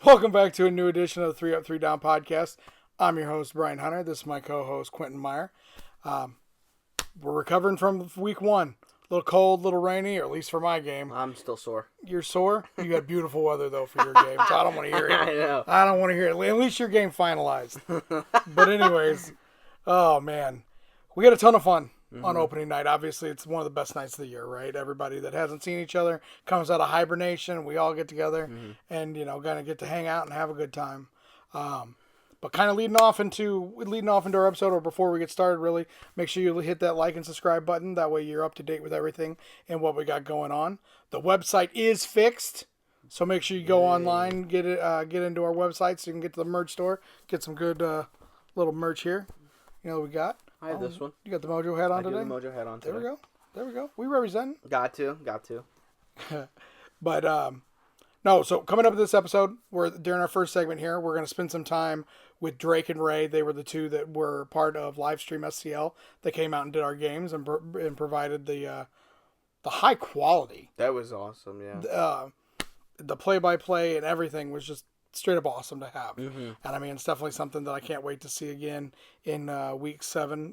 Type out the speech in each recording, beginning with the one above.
Welcome back to a new edition of the 3 Up, 3 Down podcast. I'm your host, Brian Hunter. This is my co-host, Quentin Meyer. We're recovering from week one. A little cold, a little rainy, or at least for my game. I'm still sore. You're sore? You got beautiful weather, though, for your game, so I don't want to hear it. I know. I don't want to hear it. At least your game finalized. But anyways, oh, man. We had a ton of fun on opening night. Obviously, it's one of the best nights of the year, right? Everybody that hasn't seen each other comes out of hibernation. We all get together and, kind of get to hang out and have a good time. But kind of leading off into our episode, or before we get started, really, make sure you hit that like and subscribe button. That way you're up to date with everything and what we got going on. The website is fixed, so make sure you go online, get into our website so you can get to the merch store, get some good little merch here. You know what we got? I have this one. You got the Mojo hat on today? I do the Mojo hat on today. There we go. We represent. Got to. But, no, so coming up with this episode, during our first segment here, we're going to spend some time with Drake and Ray. They were the two that were part of Livestream SCL. They came out and did our games and provided the high quality. That was awesome, yeah. The play-by-play and everything was just straight up awesome to have. And I mean, it's definitely something that I can't wait to see again in week 10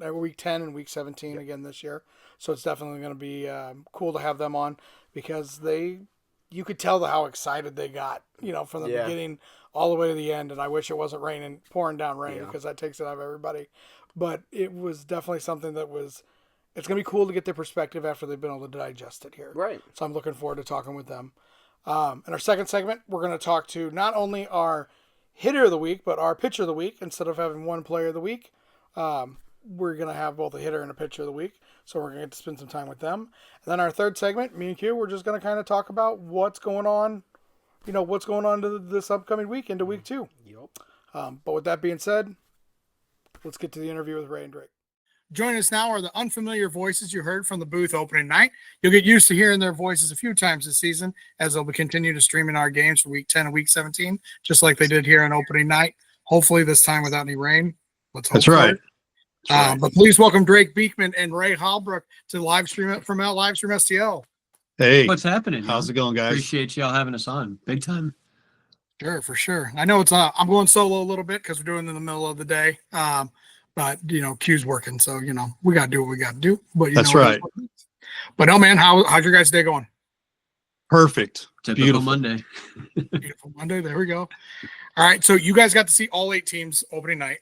and week 17 again this year. So it's definitely going to be cool to have them on, because you could tell how excited they got, from the beginning all the way to the end. And I wish it wasn't pouring down rain, because that takes it out of everybody. But it was definitely something that it's going to be cool to get their perspective after they've been able to digest it here. Right. So I'm looking forward to talking with them. In our second segment, we're going to talk to not only our hitter of the week, but our pitcher of the week. Instead of having one player of the week, we're going to have both a hitter and a pitcher of the week. So we're going to get to spend some time with them. And then our third segment, me and Q, we're just going to kind of talk about what's going on, to this upcoming week into week 2. Yep. But with that being said, let's get to the interview with Ray and Drake. Joining us now are the unfamiliar voices you heard from the booth opening night. You'll get used to hearing their voices a few times this season, as they'll continue to stream in our games for week 10 and week 17, just like they did here on opening night. Hopefully this time without any rain. Let's hope. That's right. But please welcome Drake Beekman and Ray Hallbrook to Livestream STL. Hey, what's happening? How's it going, guys? Appreciate y'all having us on. Big time. Sure, for sure. I know I'm going solo a little bit because we're doing it in the middle of the day. But Q's working, so we gotta do what we gotta do. But that's right. But no, man, how's your guys' day going? Perfect. Typical Beautiful Monday. Beautiful Monday. There we go. All right, so you guys got to see all 8 teams opening night.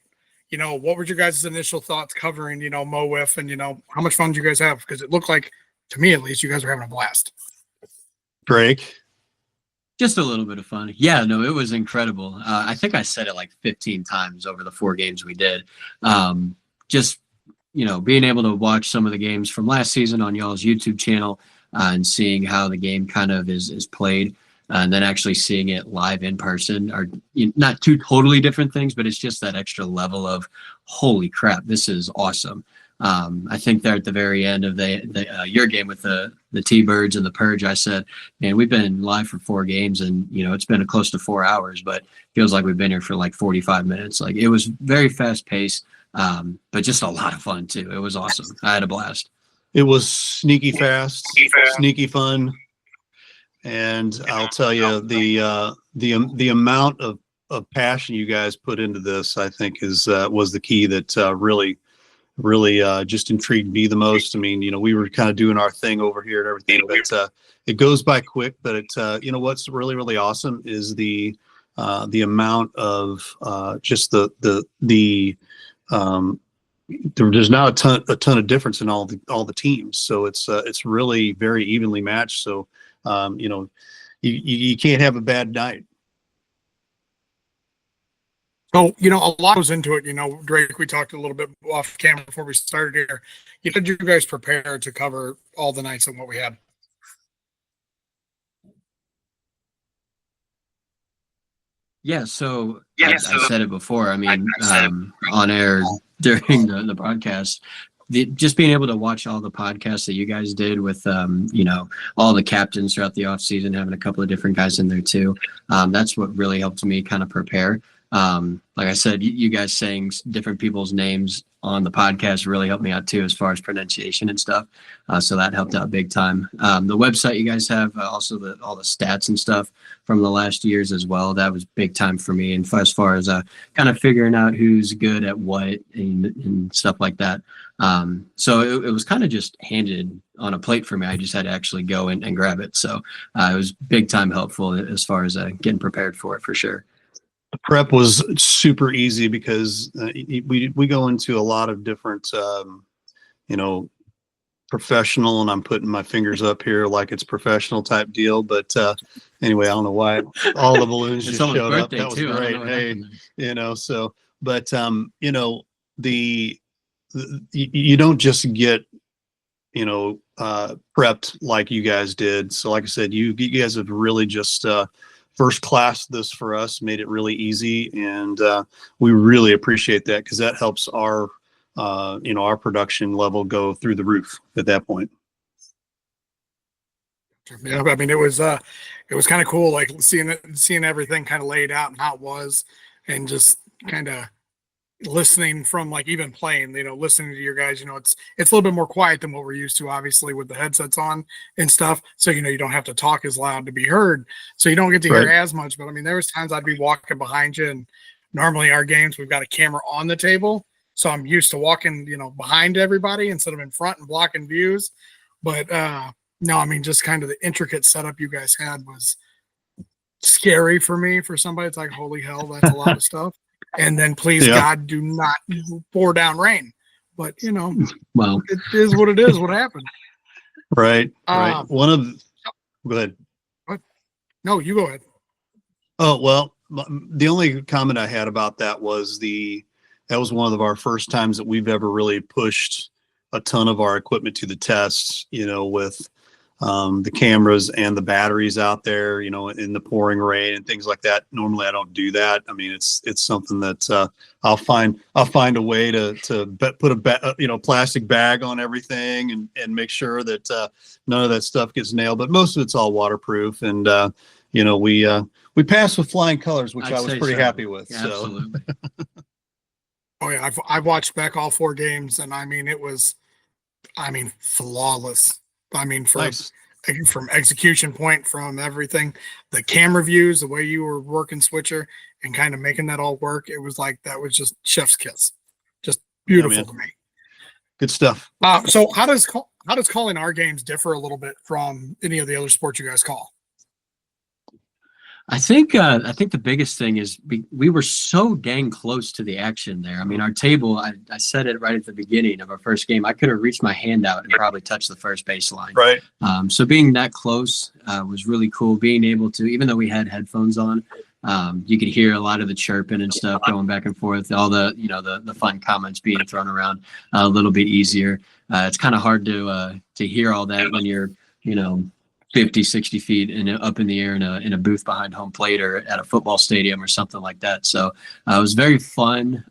What were your guys' initial thoughts covering, Mo Wiff, and how much fun did you guys have? Because it looked like, to me at least, you guys were having a blast. Drake. Just a little bit of fun. Yeah, no, it was incredible. I think I said it like 15 times over the 4 games we did. Just, being able to watch some of the games from last season on y'all's YouTube channel and seeing how the game kind of is played, and then actually seeing it live in person are not two totally different things, but it's just that extra level of, holy crap, this is awesome. I think there at the very end of your game with the T-Birds and the Purge, I said, man, we've been live for 4 games and, it's been close to 4 hours, but feels like we've been here for like 45 minutes. Like, it was very fast paced, but just a lot of fun too. It was awesome. I had a blast. It was sneaky fast, sneaky fun. And I'll tell you, the amount of passion you guys put into this, I think was the key that really just intrigued me the most. I mean, we were kind of doing our thing over here and everything, but it goes by quick. But what's really, really awesome is the amount of just there's now a ton of difference in all the teams. So it's really very evenly matched. So you can't have a bad night. So, a lot goes into it. Drake, we talked a little bit off camera before we started here. Did you guys prepare to cover all the nights and what we had? Yeah, so I said it before. I mean, on air during the broadcast, just being able to watch all the podcasts that you guys did with, all the captains throughout the off season, having a couple of different guys in there too. That's what really helped me kind of prepare. Like I said, you guys saying different people's names on the podcast really helped me out too, as far as pronunciation and stuff. So that helped out big time. The website you guys have, also all the stats and stuff from the last years as well. That was big time for me. And as far as kind of figuring out who's good at what and stuff like that. So it was kind of just handed on a plate for me. I just had to actually go and grab it. So it was big time helpful as far as getting prepared for it, for sure. The prep was super easy because we go into a lot of different, professional, and I'm putting my fingers up here like it's professional type deal. But anyway, I don't know why all the balloons just showed up. That was great. Hey, but you don't just get, prepped like you guys did. So like I said, you guys have really just first class this for us, made it really easy, and we really appreciate that, because that helps our our production level go through the roof at that point. Yeah, I mean, it was kind of cool, like seeing everything kind of laid out and how it was, and just kind of listening from, like, even playing, listening to your guys, it's a little bit more quiet than what we're used to, obviously, with the headsets on and stuff. So, you don't have to talk as loud to be heard. So you don't get to hear as much. But I mean, there was times I'd be walking behind you, and normally our games, we've got a camera on the table. So I'm used to walking, behind everybody instead of in front and blocking views. But no, I mean, just kind of the intricate setup you guys had was scary for me. For somebody, it's like, holy hell, that's a lot of stuff. And then, please, God, do not pour down rain. But, well, it is what it is, what happened. Right. Go ahead. What? No, you go ahead. Oh, well, the only comment I had about that was that was one of our first times that we've ever really pushed a ton of our equipment to the test, with the cameras and the batteries out there, in the pouring rain and things like that. Normally I don't do that. I mean, it's something that I'll find a way to put a plastic bag on everything and make sure that none of that stuff gets nailed. But most of it's all waterproof, and we passed with flying colors, which I was pretty happy with. Yeah, absolutely. Oh yeah, I've watched back all 4 games, and I mean, it was, flawless. I mean, from execution point, from everything, the camera views, the way you were working switcher and kind of making that all work, it was like, that was just chef's kiss, just beautiful to me. Good stuff. So how does calling our games differ a little bit from any of the other sports you guys call? I think the biggest thing is we were so dang close to the action there. I mean, our table, I said it right at the beginning of our first game, I could have reached my hand out and probably touched the first baseline. Right. So being that close was really cool. Being able to, even though we had headphones on, you could hear a lot of the chirping and stuff going back and forth, all the, the fun comments being thrown around a little bit easier. It's kind of hard to hear all that when you're, 50, 60 feet and up in the air in a booth behind home plate or at a football stadium or something like that. So it was very fun.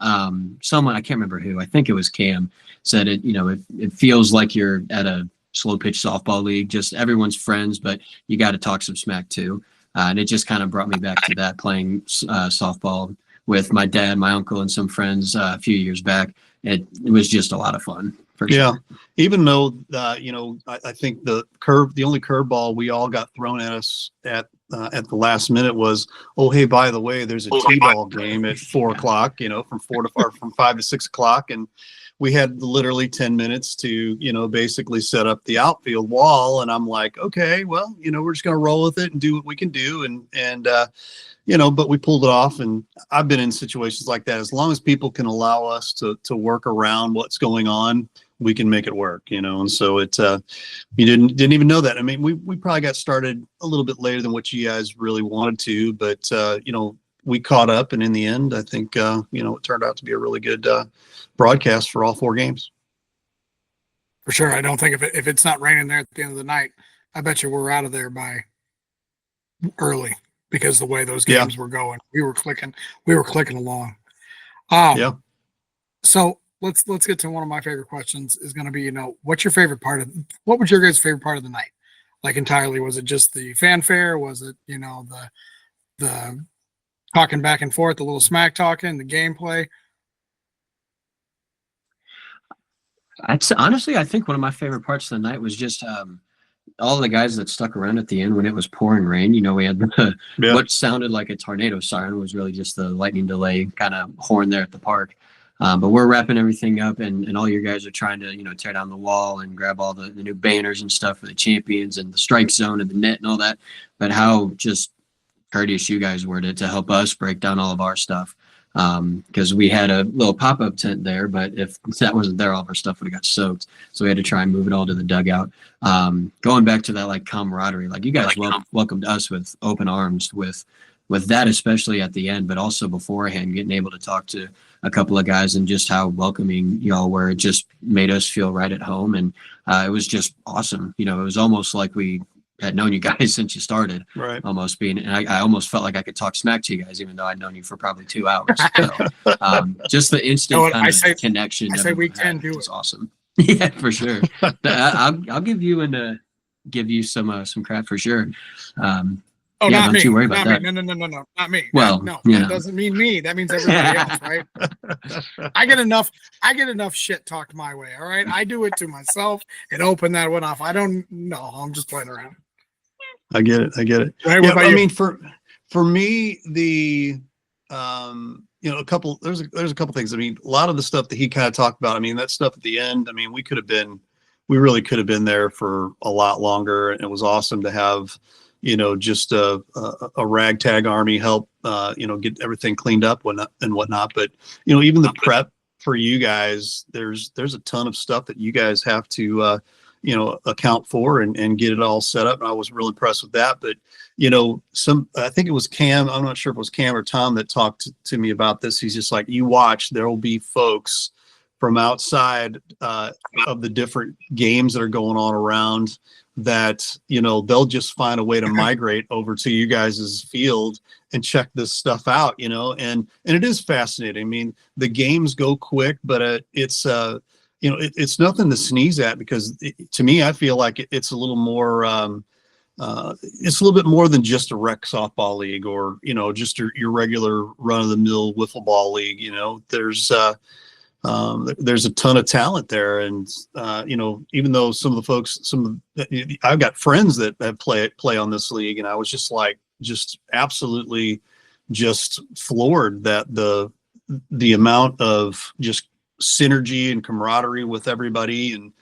Someone, I can't remember who, I think it was Cam, said it feels like you're at a slow pitch softball league, just everyone's friends, but you got to talk some smack too. And it just kind of brought me back to that, playing softball with my dad, my uncle, and some friends a few years back. It was just a lot of fun. Yeah, sure. Even though I think the only curveball we all got thrown at us at the last minute was, oh hey, by the way, there's a T-ball game at 4 o'clock, from 5 to 6 o'clock, and we had literally 10 minutes to basically set up the outfield wall, and I'm like, okay, well, we're just gonna roll with it and do what we can do, and but we pulled it off. And I've been in situations like that. As long as people can allow us to work around what's going on, we can make it work, and so it, you didn't even know that. I mean, we probably got started a little bit later than what you guys really wanted to, but, we caught up, and in the end, I think, it turned out to be a really good broadcast for all 4 games. For sure. I don't think if it's not raining there at the end of the night, I bet you we're out of there by early, because the way those games were going, we were clicking along. So let's get to one of my favorite questions. Is going to be, what was your guys' favorite part of the night? Like, entirely, was it just the fanfare? Was it, the talking back and forth, a little smack talking, the gameplay. Honestly, I think one of my favorite parts of the night was just all the guys that stuck around at the end when it was pouring rain. We had what sounded like a tornado siren was really just the lightning delay kind of horn there at the park. But we're wrapping everything up, and all your guys are trying to, tear down the wall and grab all the new banners and stuff for the champions and the strike zone and the net and all that. But how just courteous you guys were to help us break down all of our stuff. Because we had a little pop-up tent there, but if that wasn't there, all of our stuff would have got soaked. So we had to try and move it all to the dugout. Going back to that like camaraderie, like you guys welcomed us with open arms with that, especially at the end, but also beforehand, getting able to talk to a couple of guys and just how welcoming y'all were. It just made us feel right at home. And it was just awesome. It was almost like we had known you guys since you started, right? Almost being, and I almost felt like I could talk smack to you guys, even though I'd known you for probably 2 hours. So, just the instant connection. I say we can do it. Awesome. Yeah, for sure. I'll give you some crap for sure. Oh, yeah, not don't me. you worry about that. No, not me. Well, no, that doesn't mean me. That means everybody else, right? I get enough shit talked my way. All right, I do it to myself and open that one off. I don't know. I'm just playing around. I get it. Right, yeah, I mean, for me, the a couple. There's a couple things. I mean, a lot of the stuff that he kind of talked about. I mean, that stuff at the end. I mean, we really could have been there for a lot longer, and it was awesome to have, just a ragtag army help, get everything cleaned up and whatnot. But even the prep for you guys, there's a ton of stuff that you guys have to account for and get it all set up. And I was really impressed with that. But, I think it was Cam, I'm not sure if it was Cam or Tom that talked to me about this. He's just like, you watch, there will be folks from outside of the different games that are going on around that, they'll just find a way to migrate over to you guys' field and check this stuff out, and it is fascinating. I mean, the games go quick, but it's it's nothing to sneeze at, because to me, I feel like it's a little more, it's a little bit more than just a rec softball league or, just your regular run of the mill wiffle ball league. There's a ton of talent there. And, even though some of the folks, I've got friends that have play on this league, and I was just absolutely just floored that the amount of just synergy and camaraderie with everybody and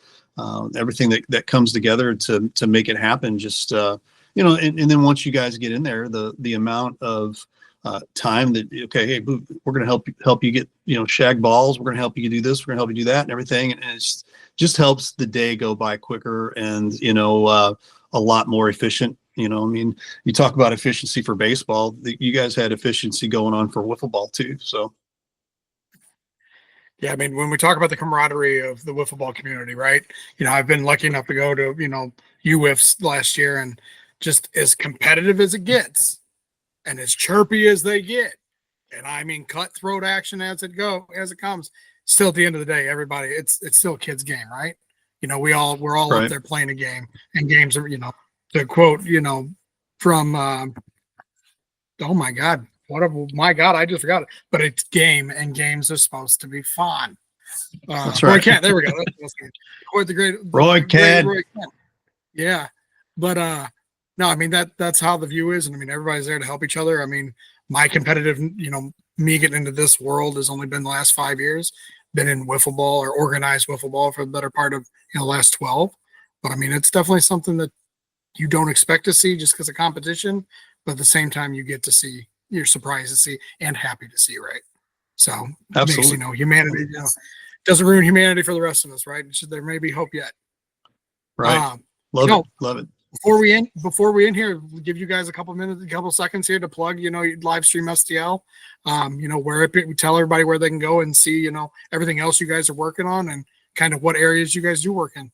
everything that comes together to make it happen. Just and then once you guys get in there, the amount of time that, okay, hey, we're going to help you get shag balls, we're going to help you do this, we're going to help you do that and everything, and it's just helps the day go by quicker and a lot more efficient. I mean, you talk about efficiency for baseball, you guys had efficiency going on for wiffle ball too. So yeah, I mean, when we talk about the camaraderie of the wiffle ball community, right? I've been lucky enough to go to, UWIFs last year, and just as competitive as it gets and as chirpy as they get. And I mean, cutthroat action as it comes. Still at the end of the day, everybody, it's still a kid's game, right? We're all right up there playing a game, and games are, to quote, from, oh my God, I just forgot it. But it's game, and games are supposed to be fun. That's right. Roy Kent, there we go. That's the great Roy Kent. Yeah, but no, I mean that's how the view is, and I mean everybody's there to help each other. I mean, my competitive, me getting into this world has only been the last 5 years. Been in wiffle ball or organized wiffle ball for the better part of the last 12. But I mean, it's definitely something that you don't expect to see just because of competition, but at the same time, you get to see. You're surprised to see and happy to see, right? So absolutely, makes, humanity doesn't ruin humanity for the rest of us, right? There may be hope yet. Right. Love it. Before we end here, we'll give you guys a couple seconds here to plug, live stream STL, where tell everybody where they can go and see, everything else you guys are working on and kind of what areas you guys do work in.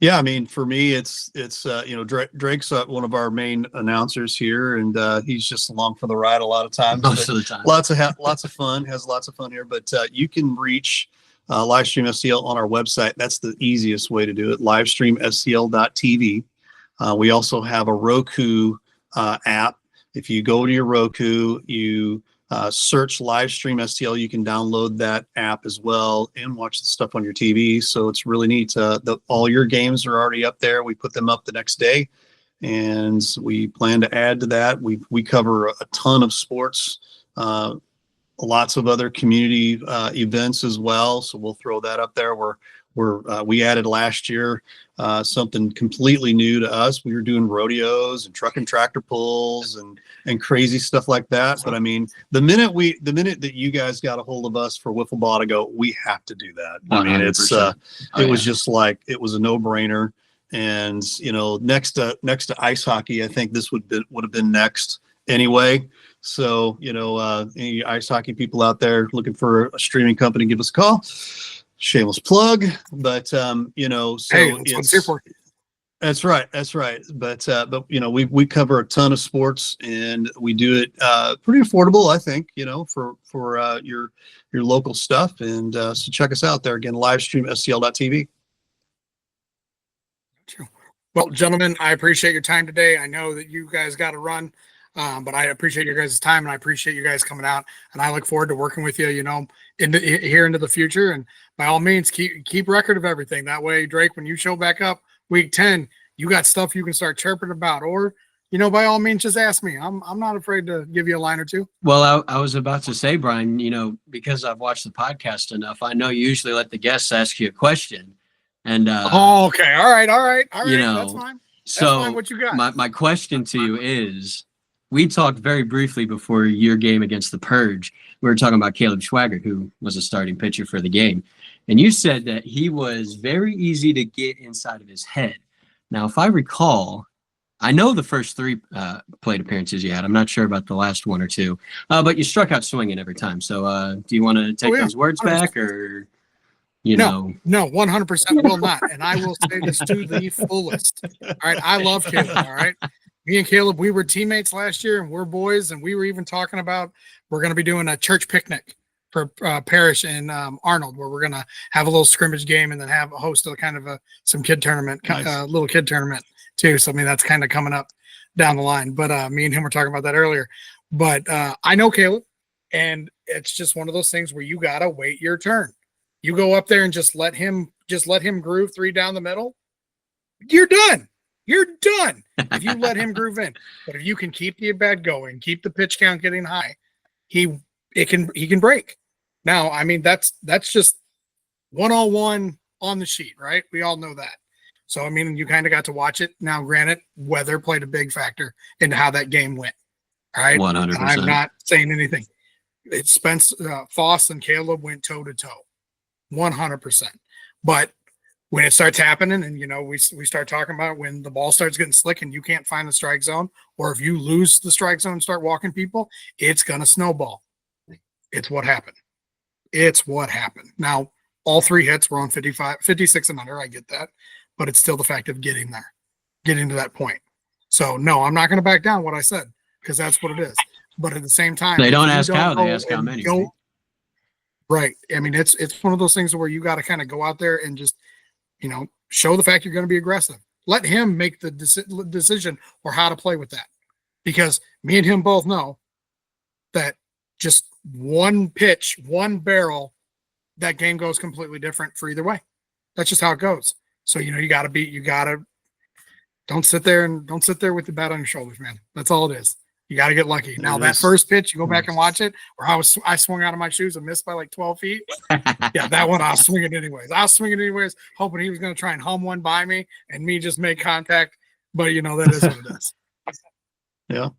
Yeah, I mean, for me, it's Drake's one of our main announcers here, and he's just along for the ride a lot of times. Most of the time, lots of fun. Has lots of fun here. But you can reach Livestream STL on our website. That's the easiest way to do it. Livestreamstl.tv. We also have a Roku app If you go to your Roku, you search Livestream STL, you can download that app as well and watch the stuff on your TV. So it's really neat. All your games are already up there. We put them up the next day, and we plan to add to that. We cover a ton of sports, lots of other community events as well. So we'll throw that up there. We added last year something completely new to us. We were doing rodeos and truck and tractor pulls and crazy stuff like that. But I mean, the minute that you guys got a hold of us for Wiffle Ball to go, we have to do that. I mean, it was just like, it was a no brainer. And, next to ice hockey, I think this would have been next anyway. So, any ice hockey people out there looking for a streaming company, give us a call. Shameless plug, but so hey, that's right. But we cover a ton of sports, and we do it pretty affordable, I think, for your local stuff. And so check us out there again, livestream.stl.tv. Well, gentlemen, I appreciate your time today. I know that you guys got to run, but I appreciate your guys' time, and I appreciate you guys coming out. And I look forward to working with you, into the future. And by all means, keep record of everything. That way, Drake, when you show back up week 10, you got stuff you can start chirping about. Or, by all means, just ask me. I'm not afraid to give you a line or two. Well, I was about to say, Brian, because I've watched the podcast enough, I know you usually let the guests ask you a question. And okay. All right. That's fine. That's fine. What you got? My question to you is, we talked very briefly before your game against the Purge. We were talking about Caleb Schwager, who was a starting pitcher for the game. And you said that he was very easy to get inside of his head. Now, if I recall, I know the first 3 plate appearances you had. I'm not sure about the last 1 or 2, but you struck out swinging every time. So do you want to take those words 100%. Back, or... No, 100% will not. And I will say this to the fullest. All right. I love Caleb. All right. Me and Caleb, we were teammates last year, and we're boys. And we were even talking about, we're going to be doing a church picnic for Parish in Arnold, where we're going to have a little scrimmage game and then have a host of kind of some kid tournament, nice. Little kid tournament too. So, I mean, that's kind of coming up down the line. But me and him were talking about that earlier. But I know Caleb, and it's just one of those things where you got to wait your turn. You go up there and just let him groove 3 down the middle. You're done. You're done if you let him groove in. But if you can keep the at-bat going, keep the pitch count getting high, he can break. Now, I mean, that's just 101 on the sheet, right? We all know that. So, I mean, you kind of got to watch it. Now, granted, weather played a big factor into how that game went. All right. 100%. I'm not saying anything. Spence, Foss, and Caleb went toe-to-toe. 100%. But when it starts happening, and we start talking about when the ball starts getting slick and you can't find the strike zone, or if you lose the strike zone and start walking people, it's gonna snowball. It's what happened. Now, all 3 hits were on 56 and under. I get that, but it's still the fact of getting to that point. So no, I'm not going to back down what I said, because that's what it is. But at the same time, they don't ask how, they ask how many. Right. I mean, it's one of those things where you got to kind of go out there and just, show the fact you're going to be aggressive. Let him make the decision or how to play with that. Because me and him both know that just one pitch, one barrel, that game goes completely different for either way. That's just how it goes. So, don't sit there with the bat on your shoulders, man. That's all it is. You got to get lucky. Now, that first pitch, you go back and watch it, or I swung out of my shoes and missed by like 12 feet. Yeah, that one I was swinging anyways. Hoping he was going to try and hum one by me and me just make contact. But, that is what it is. Yeah.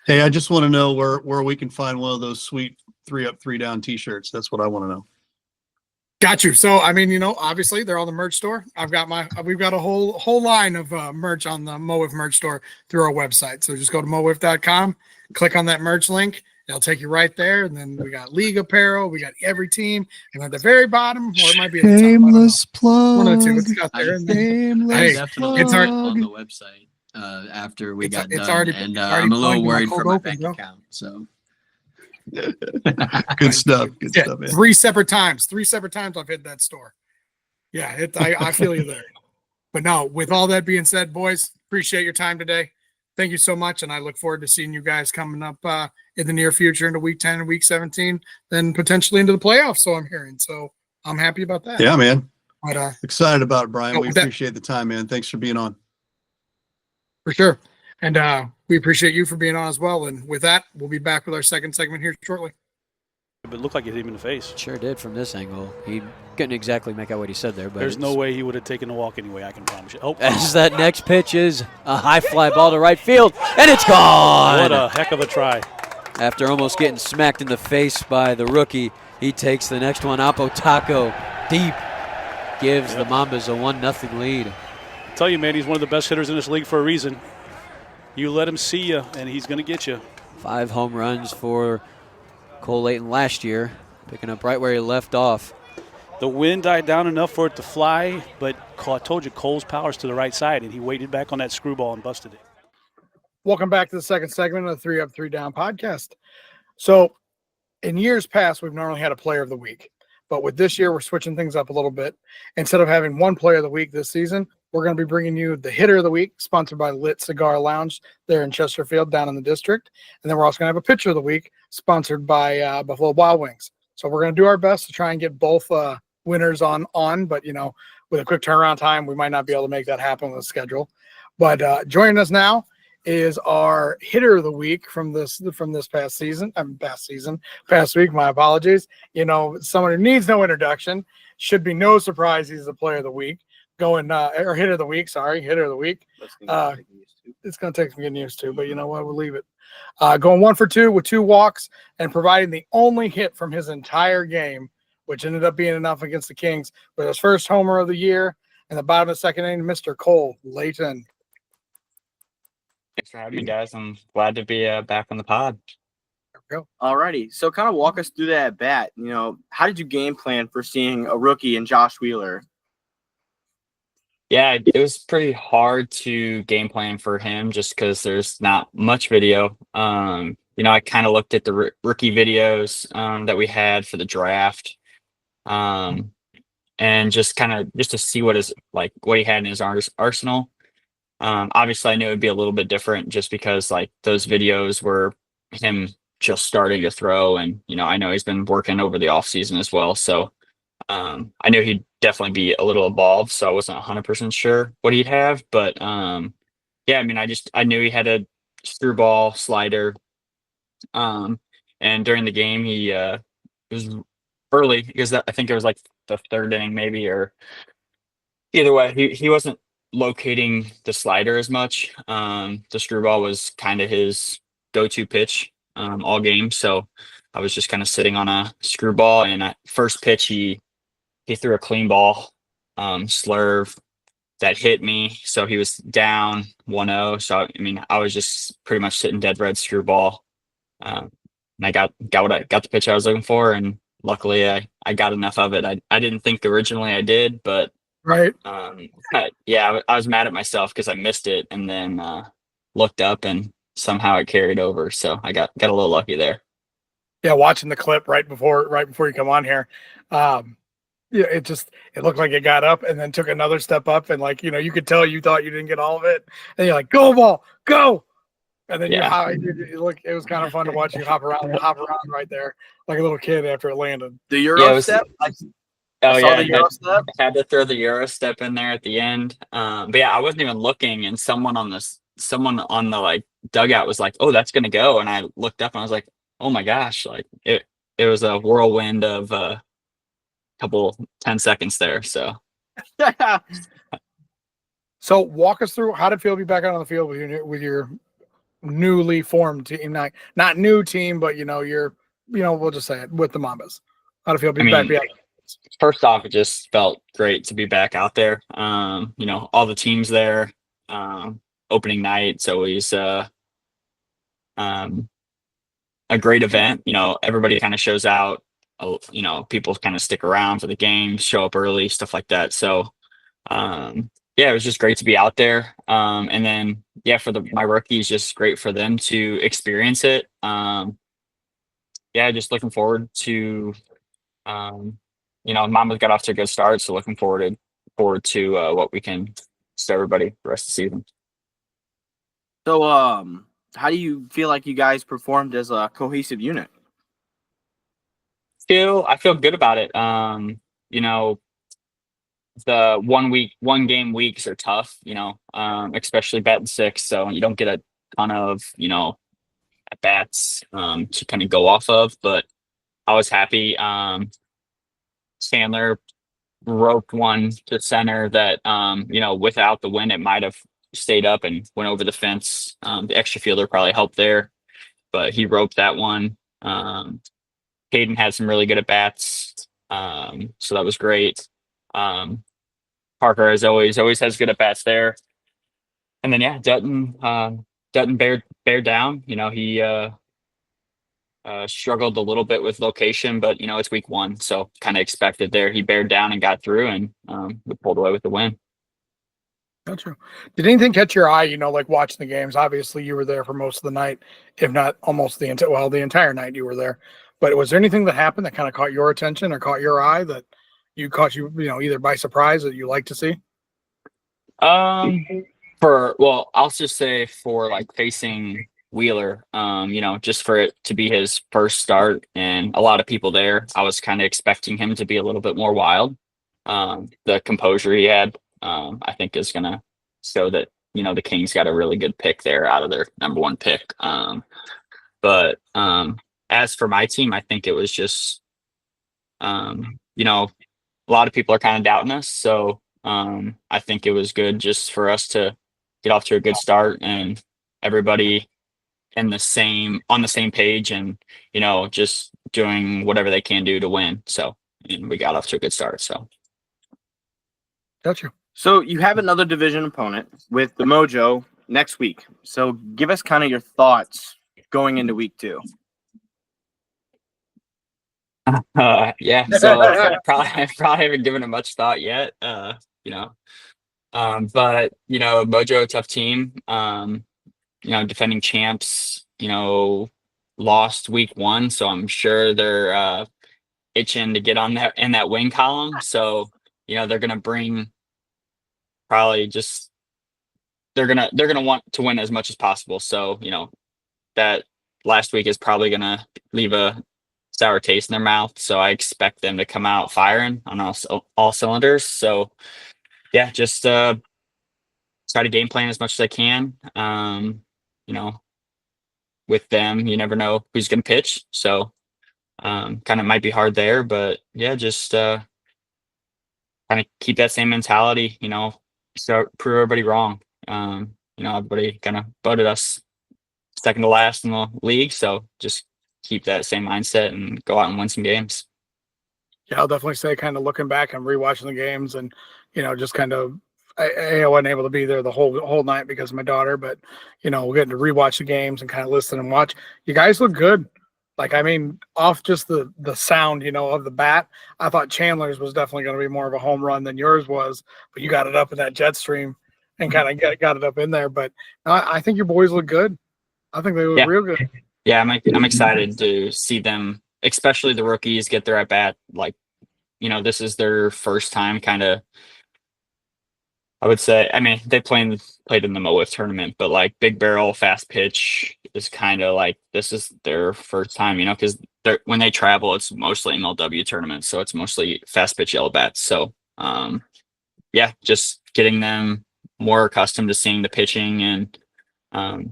Hey, I just want to know where we can find one of those sweet 3 up, 3 down T-shirts. That's what I want to know. Got you. So, I mean, obviously they're on the merch store. We've got a whole line of merch on the Mo Wiff merch store through our website. So just go to mowiff.com, click on that merch link. It'll take you right there. And then we got league apparel. We got every team. And at the very bottom, or it might be at the top, shameless plug. One of the two. It's got there. Hey, definitely on the website after we got done. And I'm a little worried for my bank account. So. Good stuff. Good stuff, man. 3 separate times I've hit that store. Yeah, I feel you there. But no, with all that being said, boys, appreciate your time today. thank you so much. And I look forward to seeing you guys coming up in the near future into week 10 and week 17, then potentially into the playoffs. So I'm hearing. So I'm happy about that. Yeah, man. But, excited about it, Brian. Oh, We appreciate the time, man. Thanks for being on. for sure. And we appreciate you for being on as well. And with that, we'll be back with our second segment here shortly. It looked like it hit him in the face. Sure did from this angle. He couldn't exactly make out what he said there, but there's no way he would have taken a walk anyway, I can promise you. Oh. As that next pitch is a high fly ball to right field, and it's gone. What a heck of a try. After almost getting smacked in the face by the rookie, he takes the next one. Apo Taco deep gives the Mambas a 1-0 lead. I tell you, man, he's one of the best hitters in this league for a reason. You let him see you, and he's going to get you. 5 home runs for Cole Layton last year, picking up right where he left off. The wind died down enough for it to fly, but I told you Cole's power's to the right side, and he waited back on that screwball and busted it. Welcome back to the second segment of the 3 Up, 3 Down podcast. So in years past, we've normally had a player of the week, but with this year, we're switching things up a little bit. Instead of having one player of the week this season, we're going to be bringing you the hitter of the week, sponsored by Lit Cigar Lounge there in Chesterfield down in the district. And then we're also going to have a pitcher of the week, sponsored by Buffalo Wild Wings. So we're going to do our best to try and get both winners on, but, you know, with a quick turnaround time, we might not be able to make that happen with the schedule. But joining us now is our hitter of the week from this past week. My apologies. You know, someone who needs no introduction. Should be no surprise he's the player of the week. Or hitter of the week. Hitter of the week. It's going to take some getting used to, but you know what? We'll leave it. Going 1 for 2 with 2 walks and providing the only hit from his entire game, which ended up being enough against the Kings with his first homer of the year. In the bottom of the second inning, Mr. Cole Layton. Thanks for having me, guys. I'm glad to be back on the pod. There we go. Alrighty. So kind of walk us through that at bat. You know, how did you game plan for seeing a rookie in Josh Wheeler? Yeah, it was pretty hard to game plan for him just because there's not much video. You know, I kind of looked at the rookie videos that we had for the draft, and just to see what he had in his arsenal. Obviously, I knew it would be a little bit different just because like those videos were him just starting to throw, and you know, I know he's been working over the off season as well, so I knew he'd definitely be a little evolved. So I wasn't 100% sure what he'd have, but yeah, I mean, I knew he had a screwball slider, and during the game it was early because I think it was like the 3rd inning maybe, or either way, he wasn't locating the slider as much. The screwball was kind of his go-to pitch all game, so I was just kind of sitting on a screwball, and at first pitch he threw a clean ball slurve that hit me, so he was down 1-0. So I mean, I was just pretty much sitting dead red screwball, and I got the pitch I was looking for, and luckily I got enough of it. I didn't think originally I did, but right. Yeah, I was mad at myself because I missed it, and then looked up and somehow it carried over. So I got a little lucky there. Yeah, watching the clip right before you come on here, yeah, it looked like it got up and then took another step up, and like, you know, you could tell you thought you didn't get all of it, and you're like, go ball, go, and then it was kind of fun to watch you hop around right there like a little kid after it landed. The Euro step. I had to throw the Euro step in there at the end. But yeah, I wasn't even looking, and someone on the like dugout was like, "Oh, that's gonna go," and I looked up and I was like, "Oh my gosh!" Like it was a whirlwind of a couple 10 seconds there. So, so walk us through how did it feel to be back out on the field with your newly formed team, not new team, but you know we'll just say it, with the Mambas. How did it feel to be back? First off, it just felt great to be back out there. You know, all the teams there. Opening night, it's always a great event. You know, everybody kind of shows out. You know, people kind of stick around for the games, show up early, stuff like that. So, yeah, it was just great to be out there. And then, yeah, for my rookies, just great for them to experience it. Yeah, just looking forward to, you know, Mama's got off to a good start, so looking forward to what we can show everybody the rest of the season. So, how do you feel like you guys performed as a cohesive unit? I feel good about it. You know, the 1 game weeks are tough, especially batting six. So you don't get a ton of, at bats to kind of go off of. But I was happy. Sandler roped one to center that, without the wind, it might have stayed up and went over the fence. The extra fielder probably helped there, but he roped that one. Hayden had some really good at bats. So that was great. Parker, as always has good at bats there. And then, yeah, Dutton bared down. He struggled a little bit with location, but, it's week one. So kind of expected there. He bared down and got through, and we pulled away with the win. Gotcha. Did anything catch your eye, like watching the games? Obviously, you were there for most of the night, if not almost the entire night you were there. But was there anything that happened that kind of caught your attention or caught your eye that caught you, either by surprise that you like to see? I'll just say for like facing Wheeler, just for it to be his first start and a lot of people there, I was kind of expecting him to be a little bit more wild. The composure he had, I think is going to show that, the Kings got a really good pick there out of their number one pick. But as for my team, I think it was just, a lot of people are kind of doubting us. So I think it was good just for us to get off to a good start and everybody on the same page and, just doing whatever they can do to win. So, and we got off to a good start. So. Gotcha. So you have another division opponent with the Mojo next week. So give us kind of your thoughts going into week 2. Yeah. So probably haven't given it much thought yet. But Mojo, a tough team. Defending champs. Lost week 1, so I'm sure they're itching to get on that in that win column. So they're gonna bring. Probably just they're gonna want to win as much as possible. So that last week is probably gonna leave a sour taste in their mouth. So I expect them to come out firing on all cylinders. So yeah, just try to game plan as much as I can. With them, you never know who's gonna pitch. So kind of might be hard there, but yeah, just kind of keep that same mentality. So prove everybody wrong. Everybody kind of voted us second to last in the league. So just keep that same mindset and go out and win some games. Yeah, I'll definitely say kind of looking back and rewatching the games and, just kind of, I wasn't able to be there the whole night because of my daughter, but, we're getting to rewatch the games and kind of listen and watch. You guys look good. Like, I mean, off just the sound, of the bat, I thought Chandler's was definitely going to be more of a home run than yours was, but you got it up in that jet stream and kind of got it up in there. But no, I think your boys look good. I think they look real good. Yeah, I'm excited to see them, especially the rookies, get their at bat. Like, this is their first time kind of. I would say, I mean, they played in the MO WIFF tournament, but like big barrel, fast pitch is kind of like this is their first time, because when they travel, it's mostly MLW tournaments, so it's mostly fast pitch yellow bats. So, yeah, just getting them more accustomed to seeing the pitching and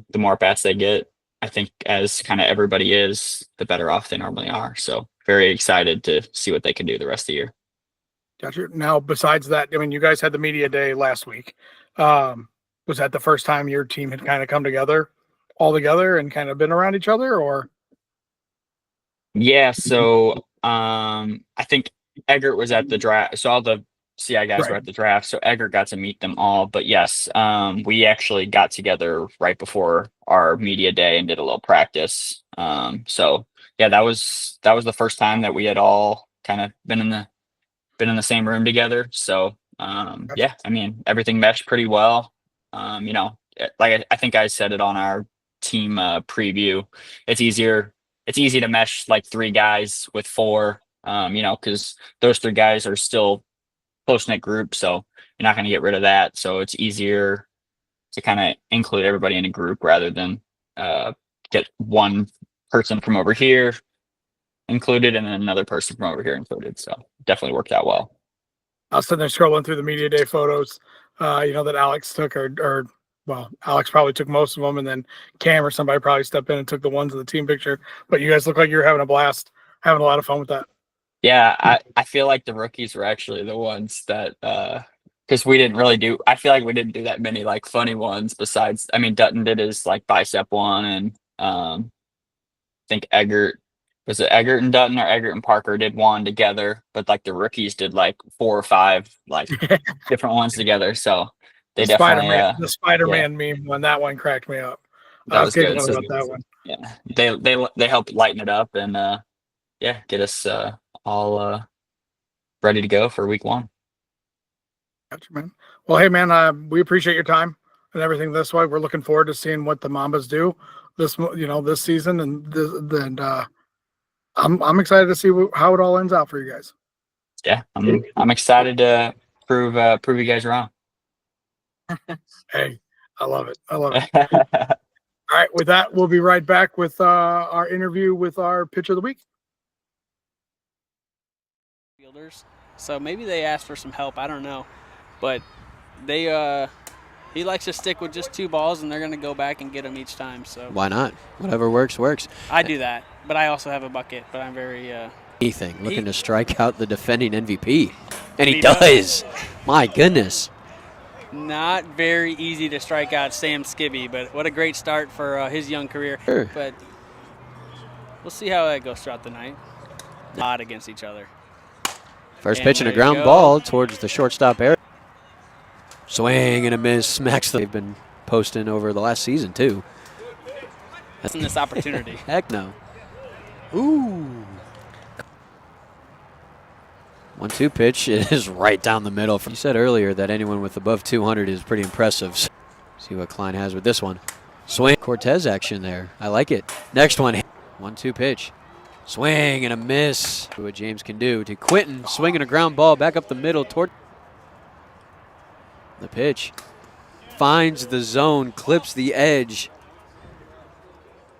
the more bats they get, I think as kind of everybody is, the better off they normally are. So very excited to see what they can do the rest of the year. Gotcha. Now, besides that, I mean, you guys had the media day last week. Was that the first time your team had kind of come together all together and kind of been around each other, or? Yeah. So I think Eggert was at the draft. So all the CI guys were at the draft. So Eggert got to meet them all. But yes, we actually got together right before our media day and did a little practice. So yeah, that was the first time that we had all kind of been in the same room together. So yeah, I mean, everything meshed pretty well. Like I think I said it on our team preview, it's easy to mesh like 3 guys with 4, because those 3 guys are still close-knit group. So you're not going to get rid of that. So it's easier to kind of include everybody in a group rather than get one person from over here included and then another person from over here included. So definitely worked out well. I was sitting there scrolling through the media day photos, that Alex took, well, Alex probably took most of them, and then Cam or somebody probably stepped in and took the ones of the team picture. But you guys look like you're having a blast, having a lot of fun with that. Yeah, I feel like the rookies were actually the ones that because we didn't really do. I feel like we didn't do that many like funny ones. Besides, I mean, Dutton did his like bicep one, and I think Eggert, was it Eggert and Dutton or Eggert and Parker did one together. But like the rookies did like 4 or 5 like different ones together. So they definitely The Spider-Man meme one, that one cracked me up. That was good. About that one. Yeah, they helped lighten it up and get us all ready to go for week 1. Gotcha, man. Well, hey, man, we appreciate your time and everything this way. We're looking forward to seeing what the Mambas do this season, and I'm excited to see how it all ends out for you guys. Yeah, I'm excited to prove you guys wrong. Hey, I love it. All right, with that, we'll be right back with our interview with our pitcher of the week. Fielders, so maybe they asked for some help. I don't know, but he likes to stick with just 2 balls, and they're going to go back and get them each time. So Why not? Whatever works. I do that, but I also have a bucket. But I'm very Anything looking to strike out the defending MVP, and he does. My goodness. not very easy to strike out Sam Skibby, but what a great start for his young career. Sure. But we'll see how that goes throughout the night. Not against each other. First And pitch and a there you ground go. ball towards the shortstop area. Swing and a miss. Smacks they've been posting over the last season too. That's in this opportunity. Heck no. Ooh. 1-2 pitch is right down the middle. You said earlier that anyone with above 200 is pretty impressive. See what Klein has with this one. Swing. Cortez action there. I like it. Next one. 1-2 pitch. Swing and a miss. What James can do to Quentin. Swinging a ground ball back up the middle toward the pitch. Finds the zone, clips the edge.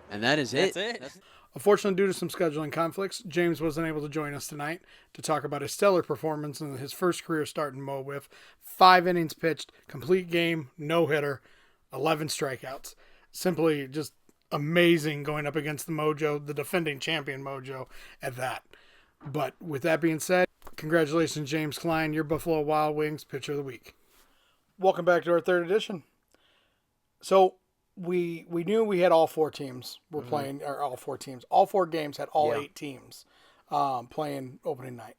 And that is it. That's it. Unfortunately, due to some scheduling conflicts, James wasn't able to join us tonight to talk about his stellar performance in his first career start in MO WIFF. 5 innings pitched, complete game, no hitter, 11 strikeouts. Simply just amazing going up against the Mojo, the defending champion Mojo, at that. But with that being said, congratulations, James Klein, your Buffalo Wild Wings pitcher of the week. Welcome back to our 3rd edition. So we knew we had all 4 teams were playing, or all 4 teams. All 4 games had all 8 teams playing opening night.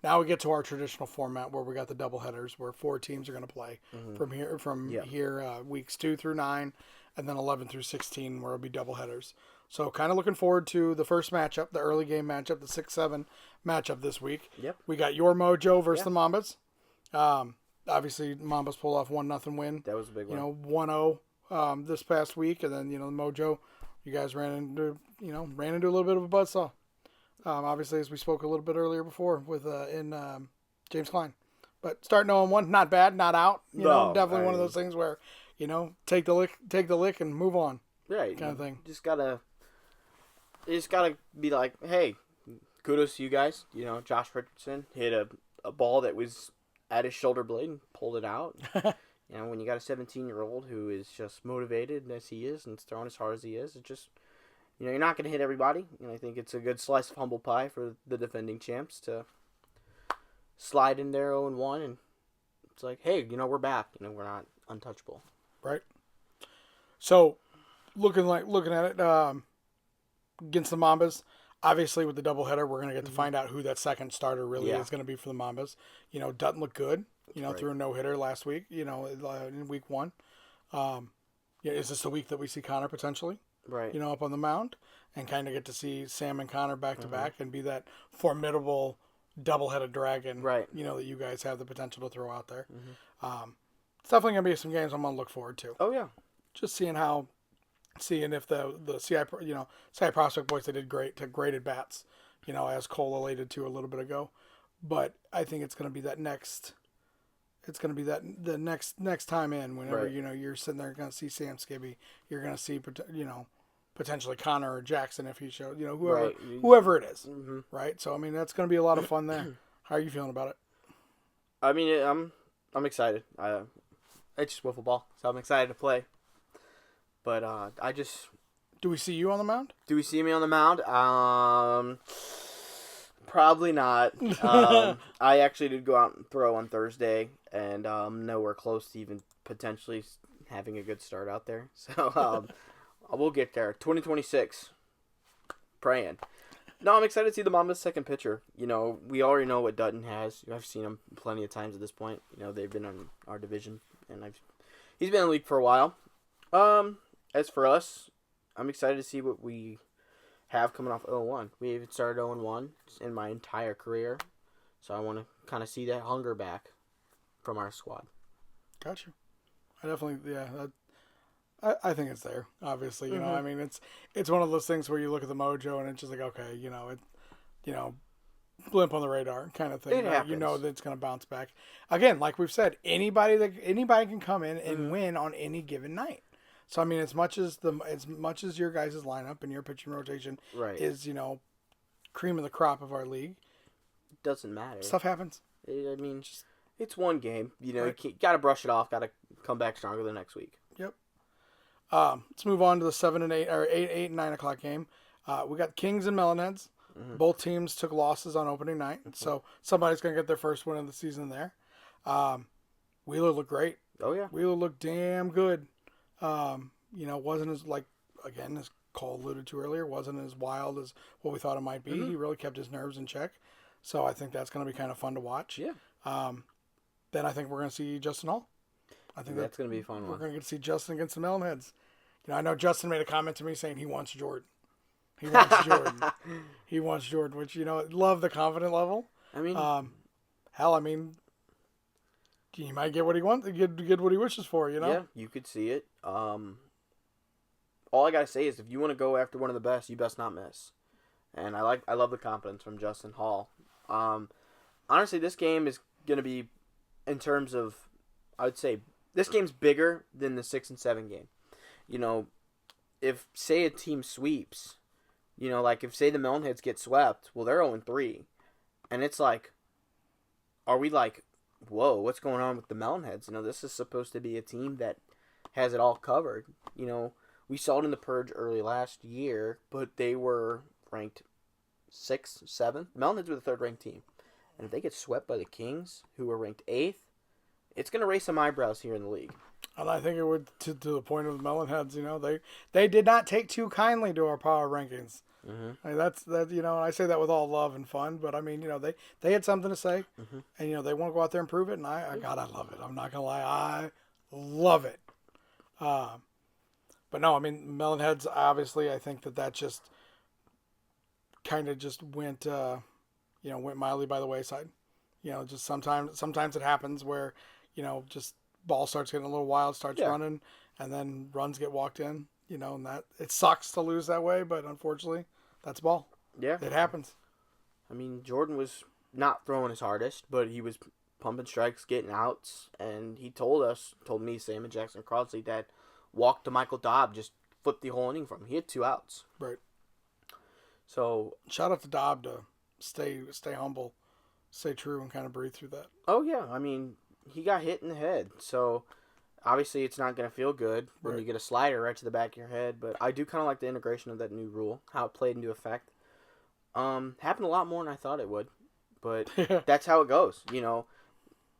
Now we get to our traditional format where we got the doubleheaders, where 4 teams are going to play from here weeks 2 through 9, and then 11 through 16 where it'll be doubleheaders. So kind of looking forward to the first matchup, the early game matchup, the 6-7 matchup this week. Yep. We got your Mojo versus the Mambas. Obviously, Mambas pulled off 1-0 win. That was a big one. 1-0 this past week, and then the Mojo, you guys ran into a little bit of a buzzsaw. Obviously, as we spoke a little bit earlier before with James Klein, but starting 0-1, not bad, not out. Definitely one of those things where take the lick and move on. Right, kind of thing. You just gotta be like, hey, kudos to you guys. Josh Richardson hit a ball that was at his shoulder blade and pulled it out. When you got a 17-year-old who is just motivated as he is and throwing as hard as he is, it's just, you're not going to hit everybody. And I think it's a good slice of humble pie for the defending champs to slide in there 0-1. And it's like, hey, we're back. We're not untouchable. Right. So, looking at it against the Mambas, obviously with the doubleheader, we're going to get to find out who that second starter really is going to be for the Mambas. Dutton looked good. Threw a no-hitter last week, in week 1. Is this the week that we see Connor potentially? Right. Up on the mound and kind of get to see Sam and Connor back-to-back and be that formidable double-headed dragon, right? That you guys have the potential to throw out there. It's definitely going to be some games I'm going to look forward to. Oh, yeah. Just seeing if the CI Prospect boys, they did great at bats, as Cole alluded to a little bit ago. But I think it's going to be that next it's going to be that the next time in, whenever Right. you're sitting there going to see Sam Skibby, you're going to see potentially Connor or Jackson if he shows, Right. whoever it is, Mm-hmm. right? So I mean that's going to be a lot of fun there. How are you feeling about it? I mean, I'm excited. It's just wiffle ball, so I'm excited to play. But Do we see you on the mound? do we see me on the mound? Probably not. I actually did go out and throw on Thursday, and nowhere close to even potentially having a good start out there. So we'll get there. 2026. Praying. No, I'm excited to see the Mama's second pitcher. We already know what Dutton has. I've seen him plenty of times at this point. They've been in our division, and he's been in the league for a while. As for us, I'm excited to see what we have coming off 0-1. We haven't started 0-1 in my entire career, so I want to kind of see that hunger back from our squad. Gotcha. I definitely, yeah. I think it's there. Obviously, I mean, it's one of those things where you look at the mojo and it's just like, okay, blimp on the radar kind of thing. It right? happens. You know that it's going to bounce back. Again, like we've said, anybody can come in and win on any given night. So I mean, as much as your guys' lineup and your pitching rotation Right. is cream of the crop of our league, It doesn't matter. stuff happens. I mean, it's one game. Right. You got to brush it off. Got to come back stronger the next week. Yep. Let's move on to the 7 and 8 or 8 and 9 o'clock game. We got Kings and Melonheads. Both teams took losses on opening night, so somebody's gonna get their first win of the season there. Wheeler looked great. Oh yeah. Wheeler looked damn good. Wasn't as Cole alluded to earlier, wasn't as wild as what we thought it might be. He really kept his nerves in check. So I think that's going to be kind of fun to watch. Yeah. Then I think we're going to see Justin Hall. I think That's going to be a fun we're one. going to get to see Justin against the Melonheads. I know Justin made a comment to me saying he wants Jordan. He wants Jordan. He wants Jordan, which, love the confident level. I mean, Hell, I mean, he might get what he wants, get what he wishes for, yeah, you could see it. All I gotta say is, if you want to go after one of the best, you best not miss. And I love the confidence from Justin Hall. Honestly, this game is gonna be, in terms of, I would say, this game's bigger than the 6 and 7 game. If say a team sweeps, like if say the Melonheads get swept, well they're 0-3, and it's like, are we like, whoa, what's going on with the Melonheads? This is supposed to be a team that has it all covered. We saw it in the Purge early last year, but they were ranked 6th, 7th. The Melonheads were the 3rd ranked team. And if they get swept by the Kings, who were ranked 8th, it's going to raise some eyebrows here in the league. And I think it would, to the point of the Melonheads, they did not take too kindly to our power rankings. I mean, that's I say that with all love and fun, but I mean, they had something to say, and they want to go out there and prove it, and I love it. I'm not gonna lie, I love it. But no, I mean, Melonheads, obviously, I think that just kind of just went mildly by the wayside. Just sometimes it happens where, just ball starts getting a little wild, starts running, and then runs get walked in, and that it sucks to lose that way, but unfortunately, that's ball. Yeah. It happens. I mean, Jordan was not throwing his hardest, but he was pumping strikes, getting outs, and he told me, Sam and Jackson Crossley, that walk to Michael Dobb, just flipped the whole inning from him. He had 2 outs. Right. So Shout out to Dobb to stay humble, stay true, and kind of breathe through that. oh yeah, I mean, he got hit in the head, so obviously it's not going to feel good when you get a slider right to the back of your head, but I do kind of like the integration of that new rule, how it played into effect. Happened a lot more than I thought it would, but that's how it goes.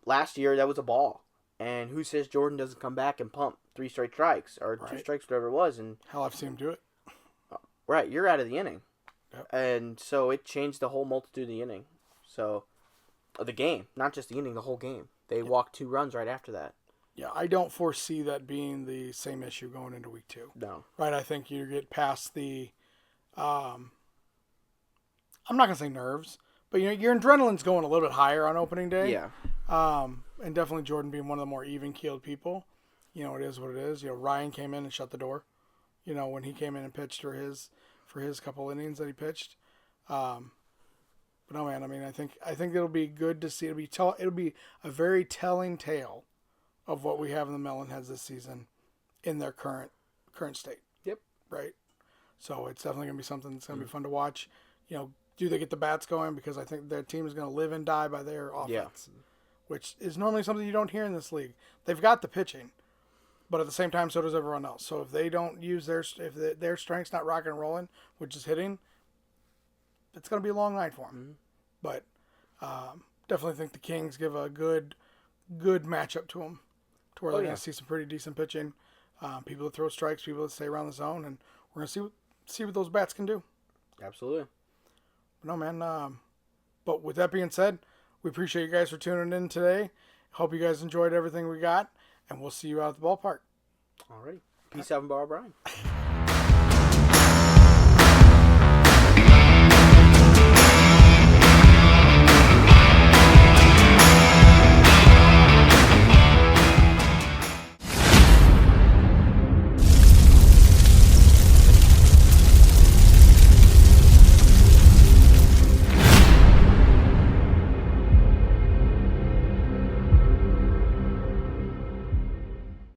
Last year that was a ball, and who says Jordan doesn't come back and pump 3 straight strikes or 2 strikes, whatever it was, and Hell, I've seen him do it. right, you're out of the inning. Yep. And so it changed the whole multitude of the inning. So, the game, not just the inning, the whole game. They walked 2 runs right after that. Yeah, I don't foresee that being the same issue going into week 2. No. Right, I think you get past the, I'm not going to say nerves, but your adrenaline's going a little bit higher on opening day. Yeah. And definitely Jordan being one of the more even-keeled people. It is what it is. Ryan came in and shut the door, when he came in and pitched for his couple innings that he pitched. But no, man. I mean, I think it'll be good to see. It'll be a very telling tale of what we have in the Melonheads this season in their current state. Yep. Right. So it's definitely gonna be something that's gonna be fun to watch. You know, do they get the bats going? Because I think their team is gonna live and die by their offense, which is normally something you don't hear in this league. They've got the pitching, but at the same time, so does everyone else. So if they don't use their strength's not rocking and rolling, which is hitting, it's going to be a long night for them. But definitely think the Kings give a good matchup to them, to where they're going to see some pretty decent pitching. People that throw strikes, people that stay around the zone, and we're going to see what those bats can do. Absolutely. But no, man. But with that being said, we appreciate you guys for tuning in today. Hope you guys enjoyed everything we got, and we'll see you out at the ballpark. All right. Peace out and bar, Brian.